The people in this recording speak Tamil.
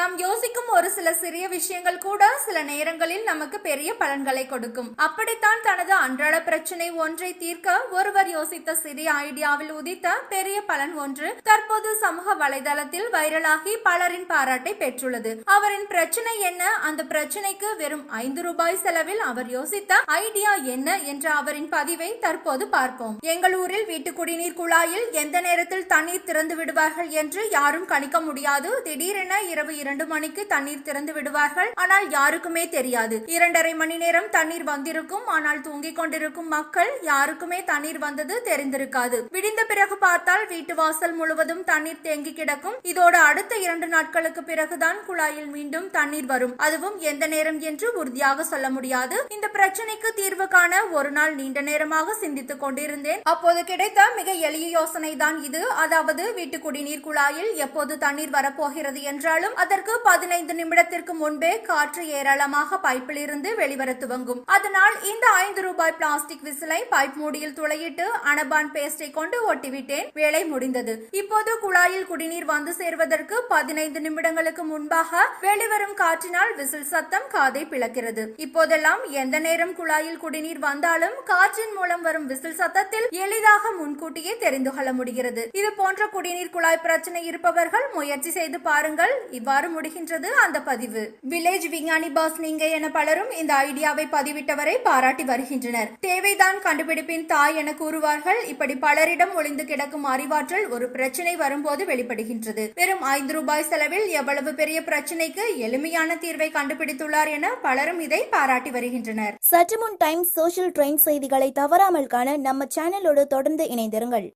நாம் யோசிக்கும் ஒரு சில சிறிய விஷயங்கள் கூட சில நேரங்களில் நமக்கு பெரிய பலன்களை கொடுக்கும். அப்படித்தான் தனது அன்றாட பிரச்சனை ஒன்றை தீர்க்க ஒருவர் யோசித்த சிறிய ஐடியாவில் உதித்த பெரிய பலன் ஒன்று தற்போது சமூக வலைதளத்தில் வைரலாகி பலரின் பாராட்டை பெற்றுள்ளது. அவரின் பிரச்சனை என்ன, அந்த பிரச்சனைக்கு வெறும் 5 ரூபாய் செலவில் அவர் யோசித்த ஐடியா என்ன என்ற அவரின் பதிவை தற்போது பார்ப்போம். எங்கள் ஊரில் வீட்டு குடிநீர் குழாயில் எந்த நேரத்தில் தண்ணீர் திறந்து விடுவார்கள் என்று யாரும் கணிக்க முடியாது. திடீரென இரவு 2 மணிக்கு தண்ணீர் திறந்து விடுவார்கள். ஆனால் யாருக்குமே தெரியாது. 2.5 மணி நேரம் தண்ணீர் வந்திருக்கும். ஆனால் தூங்கிக் கொண்டிருக்கும் மக்கள் யாருக்குமே தண்ணீர் வந்தது தெரிந்திருக்காது. விடிந்த பிறகு பார்த்தால் வீட்டு வாசல் முழுவதும் தண்ணீர் தேங்கி கிடக்கும். இதோடு அடுத்த 2 நாட்களுக்கு பிறகுதான் குழாயில் மீண்டும் தண்ணீர் வரும். அதுவும் எந்த நேரம் என்று உறுதியாக சொல்ல முடியாது. இந்த பிரச்சனைக்கு தீர்வு காண ஒரு நாள் நீண்ட நேரமாக சிந்தித்துக் கொண்டிருந்தேன். அப்போது கிடைத்த மிக எளிய யோசனை தான் இது. அதாவது வீட்டு குடிநீர் குழாயில் எப்போது தண்ணீர் வரப்போகிறது என்றாலும் அதற்கு 15 நிமிடத்திற்கு முன்பே காற்று ஏராளமாக பைப்பில் இருந்து வெளிவர துவங்கும். அதனால் இந்த 5 ரூபாய் பிளாஸ்டிக் விசிலை பைப் மூடியில் துளையிட்டு அனபான் பேஸ்டை கொண்டு ஒட்டிவிட்டேன். வேலை முடிந்தது. இப்போது குழாயில் குடிநீர் வந்து சேர்வதற்கு 15 நிமிடங்களுக்கு முன்பாக வெளிவரும் காற்றினால் விசில் சத்தம் காதை பிளக்கிறது. இப்போதெல்லாம் எந்த நேரம் குழாயில் குடிநீர் வந்தாலும் காற்றின் மூலம் வரும் விசில் சத்தத்தில் எளிதாக முன்கூட்டியே தெரிந்து கொள்ள முடிகிறது. இது போன்ற குடிநீர் குழாய் பிரச்சனை இருப்பவர்கள் முயற்சி செய்து பாருங்கள். இவ்வாறு முடிகின்றது அந்த பதிவு. வில்லேஜ் விஞ்ஞானி பாஸ் நீங்க என பலரும் இந்த ஐடியாவை பதிவிட்டவரை பாராட்டி வருகின்றனர். தேவைதான் கண்டுபிடிப்பின் தாய் என கூறுவார்கள். இப்படி பலரிடம் ஒளிந்து கிடக்கும் அறிவாற்றல் ஒரு பிரச்சனை வரும்போது வெளிப்படுகின்றது. வெறும் 5 ரூபாய் செலவில் எவ்வளவு பெரிய பிரச்சனைக்கு எளிமையான தீர்வை கண்டுபிடித்துள்ளார் என பலரும் இதை பாராட்டி வருகின்றனர். சற்று முன் டைம்ஸ் சோஷியல் ட்ரெண்ட் செய்திகளை தவறாமல் காண நம்ம சேனலோடு தொடர்ந்து இணைந்திருங்கள்.